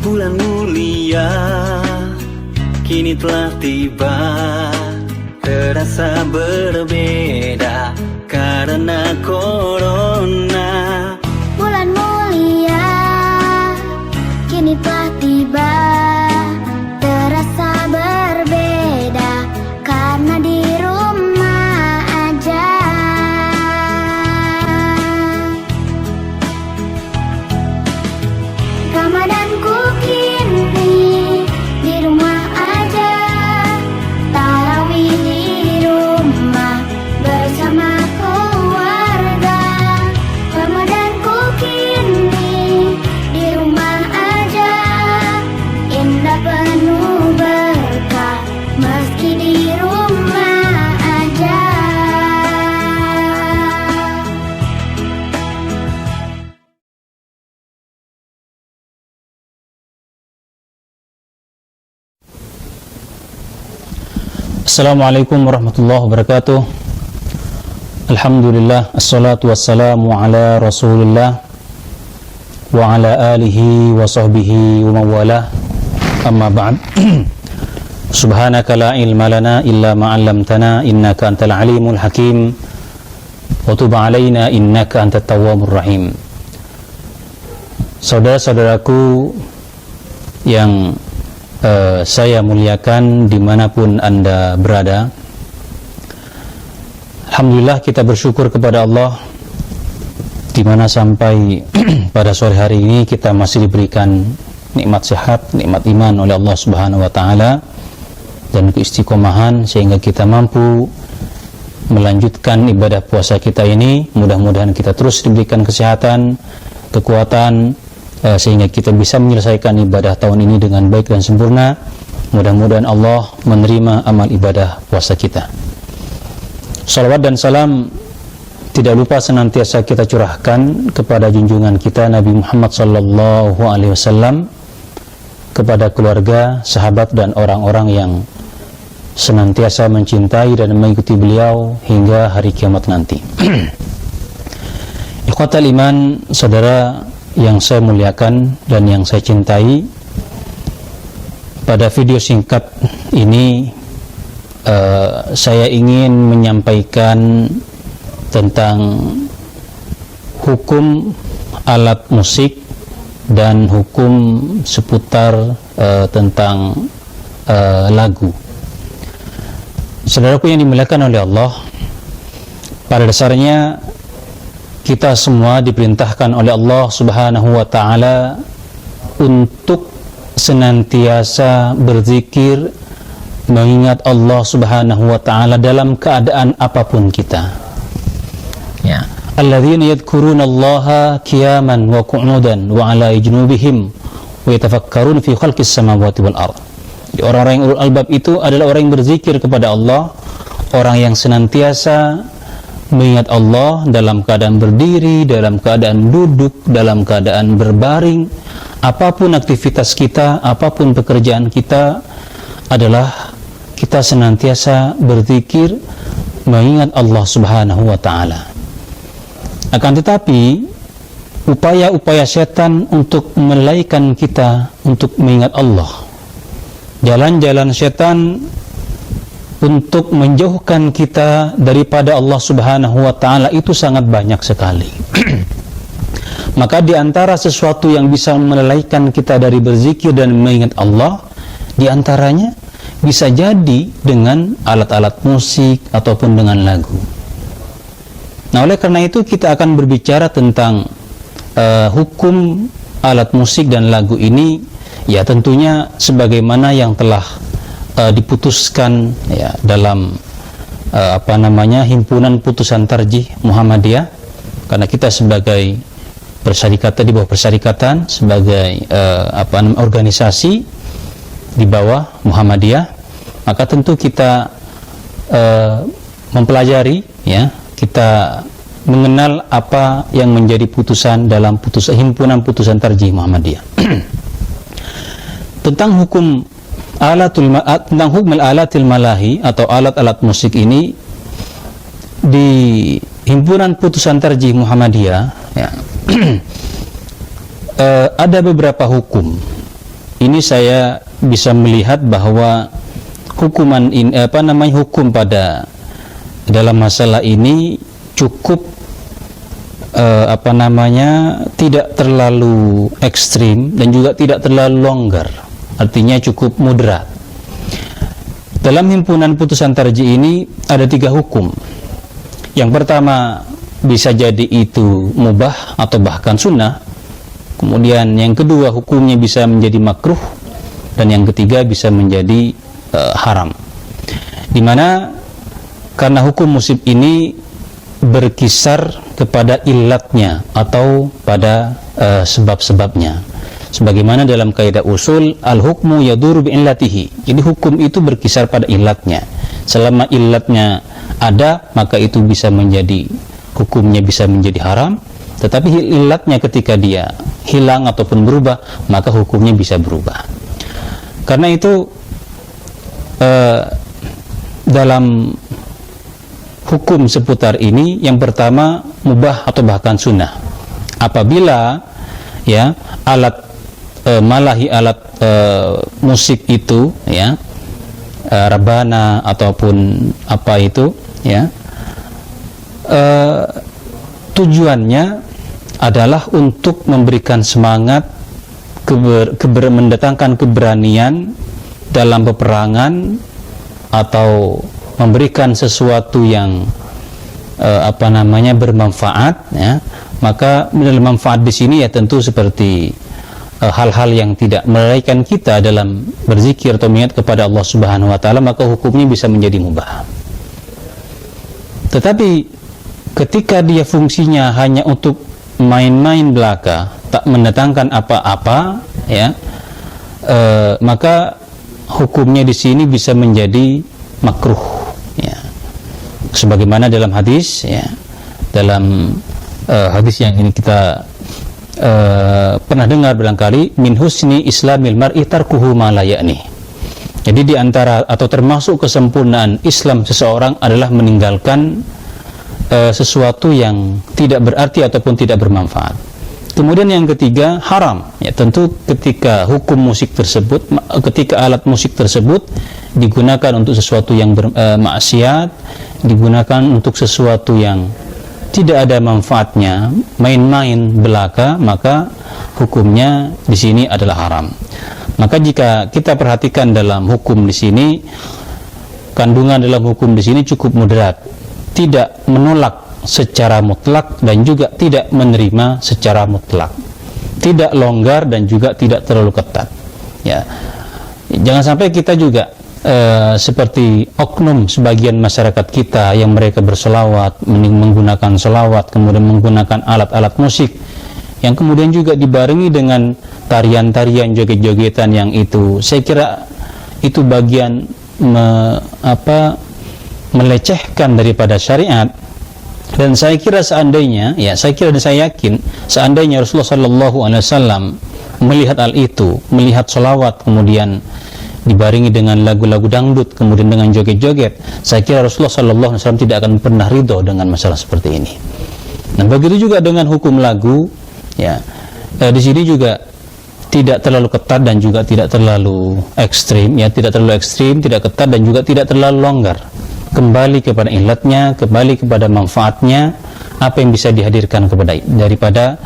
Bulan mulia kini telah tiba, terasa berbeda karena corona. Bulan mulia kini telah tiba, terasa berbeda karena di rumah aja. Ramadanku kini di rumah aja, tarawih di rumah bersama keluarga. Ramadanku kini di rumah aja, indah penuh berkah meski di rumah aja. Assalamualaikum warahmatullahi wabarakatuh. Alhamdulillah, assalatu wassalamu ala rasulillah wa ala alihi wa sahbihi wa mawalah. Amma ba'd. Subhanaka la ilma lana illa ma'allamtana innaka antal alimul hakim wa tub alaina innaka antat tawwabur rahim. Saudara-saudaraku yang saya muliakan dimanapun Anda berada, alhamdulillah kita bersyukur kepada Allah dimana sampai pada sore hari ini kita masih diberikan nikmat sehat, nikmat iman oleh Allah Subhanahu wa Ta'ala dan keistiqomahan sehingga kita mampu melanjutkan ibadah puasa kita ini. Mudah-mudahan kita terus diberikan kesehatan, kekuatan, sehingga kita bisa menyelesaikan ibadah tahun ini dengan baik dan sempurna. Mudah-mudahan Allah menerima amal ibadah puasa kita. Salawat dan salam tidak lupa senantiasa kita curahkan kepada junjungan kita Nabi Muhammad sallallahu alaihi wasallam, kepada keluarga, sahabat dan orang-orang yang senantiasa mencintai dan mengikuti beliau hingga hari kiamat nanti. Ikhwatal iman, saudara yang saya muliakan dan yang saya cintai, pada video singkat ini saya ingin menyampaikan tentang hukum alat musik dan hukum seputar tentang lagu. Saudaraku yang dimuliakan oleh Allah, pada dasarnya kita semua diperintahkan oleh Allah Subhanahu wa Ta'ala untuk senantiasa berzikir, mengingat Allah Subhanahu wa Ta'ala dalam keadaan apapun kita. Ya. Alladzina yadhkuruna Allaha qiyaman wa qu'udan wa 'ala junubihim wa yatafakkaruna fi khalqis samawati wal ardh. Orang-orang yang ulul albab itu adalah orang yang berzikir kepada Allah, orang yang senantiasa mengingat Allah dalam keadaan berdiri, dalam keadaan duduk, dalam keadaan berbaring. Apapun aktivitas kita, apapun pekerjaan kita, adalah kita senantiasa berzikir mengingat Allah Subhanahu wa Ta'ala. Akan tetapi upaya-upaya setan untuk melalaikan kita untuk mengingat Allah, jalan-jalan setan untuk menjauhkan kita daripada Allah Subhanahu wa Ta'ala itu sangat banyak sekali. Maka di antara sesuatu yang bisa melalaikan kita dari berzikir dan mengingat Allah, di antaranya bisa jadi dengan alat-alat musik ataupun dengan lagu. Nah, oleh karena itu kita akan berbicara tentang hukum alat musik dan lagu ini, ya tentunya sebagaimana yang telah diputuskan ya dalam himpunan putusan tarjih Muhammadiyah, karena kita sebagai persyarikatan, di bawah persyarikatan, sebagai organisasi di bawah Muhammadiyah, maka tentu kita mempelajari, ya, kita mengenal apa yang menjadi putusan dalam himpunan putusan tarjih Muhammadiyah. Tentang hukum alatil malahi atau alat-alat musik ini, di himpunan putusan tarjih Muhammadiyah, ya, ada beberapa hukum ini saya bisa melihat bahwa hukuman ini, hukum pada dalam masalah ini cukup tidak terlalu ekstrim dan juga tidak terlalu longgar, artinya cukup moderat. Dalam himpunan putusan tarjih ini ada 3 hukum. Yang pertama, bisa jadi itu mubah atau bahkan sunnah. Kemudian yang kedua, hukumnya bisa menjadi makruh, dan yang ketiga bisa menjadi haram. Dimana karena hukum musib ini berkisar kepada ilatnya atau pada sebab-sebabnya. Sebagaimana dalam kaidah usul, al-hukmu yaduru bi'illatihi. Jadi hukum itu berkisar pada ilatnya. Selama ilatnya ada, maka itu bisa menjadi, hukumnya bisa menjadi haram. Tetapi ilatnya ketika dia hilang ataupun berubah, maka hukumnya bisa berubah. Karena itu dalam hukum seputar ini, yang pertama mubah atau bahkan sunnah. Apabila ya alat musik itu ya rabana ataupun apa itu ya tujuannya adalah untuk memberikan semangat, mendatangkan keberanian dalam peperangan, atau memberikan sesuatu yang bermanfaat ya. Maka dalam manfaat di sini ya tentu seperti hal-hal yang tidak melalaikan kita dalam berzikir atau mengingat kepada Allah Subhanahu wa taala, maka hukumnya bisa menjadi mubah. Tetapi ketika dia fungsinya hanya untuk main-main belaka, tak mendatangkan apa-apa ya, maka hukumnya di sini bisa menjadi makruh ya. Sebagaimana dalam hadis ya, dalam hadis yang ini kita pernah dengar barangkali, min husni islamil mar'i tarkuhu ma la ya'ni. Jadi di antara atau termasuk kesempurnaan Islam seseorang adalah meninggalkan sesuatu yang tidak berarti ataupun tidak bermanfaat. Kemudian yang ketiga, haram. Ya, tentu ketika hukum musik tersebut, ketika alat musik tersebut digunakan untuk sesuatu yang bermaksiat, digunakan untuk sesuatu yang tidak ada manfaatnya, main-main belaka, maka hukumnya di sini adalah haram. Maka jika kita perhatikan dalam hukum di sini, kandungan dalam hukum di sini cukup moderat, tidak menolak secara mutlak dan juga tidak menerima secara mutlak, tidak longgar dan juga tidak terlalu ketat. Ya, jangan sampai kita juga seperti oknum sebagian masyarakat kita yang mereka berselawat, menggunakan selawat, kemudian menggunakan alat-alat musik yang kemudian juga dibarengi dengan tarian-tarian, joget-jogetan yang itu saya kira itu bagian melecehkan daripada syariat. Dan saya kira seandainya, ya saya kira dan saya yakin seandainya Rasulullah SAW melihat hal itu, melihat selawat kemudian dibarengi dengan lagu-lagu dangdut, kemudian dengan joget-joget, saya kira Rasulullah SAW tidak akan pernah ridho dengan masalah seperti ini. Nah, begitu juga dengan hukum lagu, ya di sini juga tidak terlalu ketat dan juga tidak terlalu ekstrim, ya tidak terlalu ekstrim, tidak ketat dan juga tidak terlalu longgar. Kembali kepada ilatnya, kembali kepada manfaatnya, apa yang bisa dihadirkan daripada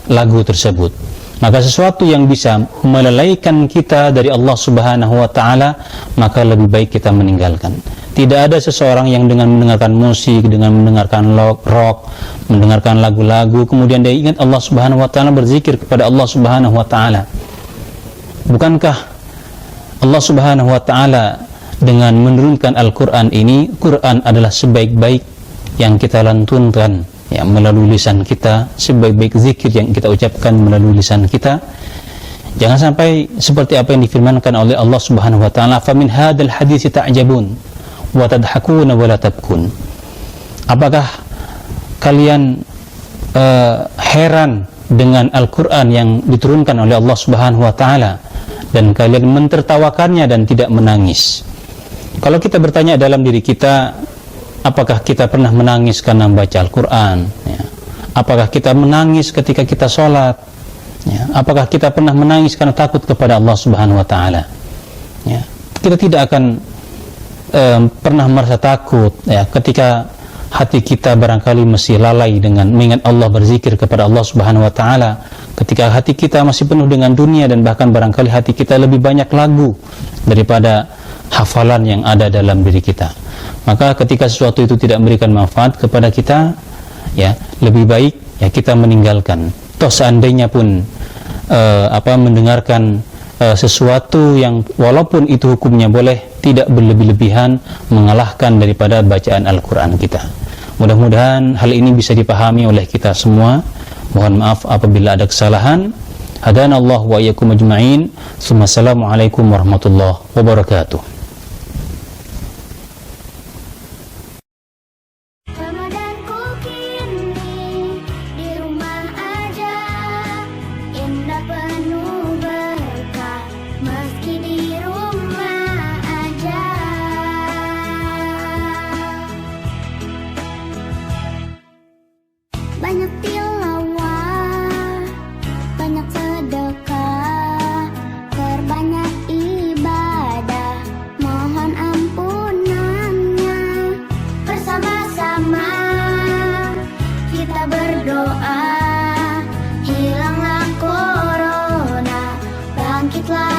lagu tersebut. Maka sesuatu yang bisa melalaikan kita dari Allah Subhanahu wa taala, maka lebih baik kita meninggalkan. Tidak ada seseorang yang dengan mendengarkan musik, dengan mendengarkan rock, mendengarkan lagu-lagu, kemudian dia ingat Allah Subhanahu wa taala, berzikir kepada Allah Subhanahu wa taala. Bukankah Allah Subhanahu wa taala dengan menurunkan Al-Qur'an ini, Quran adalah sebaik-baik yang kita lantunkan ya melalui lisan kita, sebaik-baik zikir yang kita ucapkan melalui lisan kita. Jangan sampai seperti apa yang difirmankan oleh Allah Subhanahu wa taala, "Famin hadzal hadits ta'jabun wa tadhakuna wa la tabkun." Apakah kalian heran dengan Al-Qur'an yang diturunkan oleh Allah Subhanahu wa taala dan kalian mentertawakannya dan tidak menangis? Kalau kita bertanya dalam diri kita, apakah kita pernah menangis karena membaca Al-Quran? Ya. Apakah kita menangis ketika kita sholat? Ya, apakah kita pernah menangis karena takut kepada Allah Subhanahu wa taala? Ya, kita tidak akan pernah merasa takut ya ketika hati kita barangkali masih lalai dengan mengingat Allah, berzikir kepada Allah Subhanahu wa taala, ketika hati kita masih penuh dengan dunia dan bahkan barangkali hati kita lebih banyak lagu daripada hafalan yang ada dalam diri kita. Maka ketika sesuatu itu tidak memberikan manfaat kepada kita, ya lebih baik ya kita meninggalkan. Toh seandainya pun mendengarkan sesuatu yang walaupun itu hukumnya boleh, tidak berlebih-lebihan mengalahkan daripada bacaan Al-Quran kita. Mudah-mudahan hal ini bisa dipahami oleh kita semua. Mohon maaf apabila ada kesalahan. Hadanallahu wa iyyakum ajma'in. Assalamualaikum warahmatullahi wabarakatuh. Ramadanku kini di rumah aja, indah penuh berkah meski di rumah aja. Banyak tilawah, banyak sedekah, perbanyak ibadah, mohon ampunannya. Bersama-sama kita berdoa, hilanglah corona, bangkitlah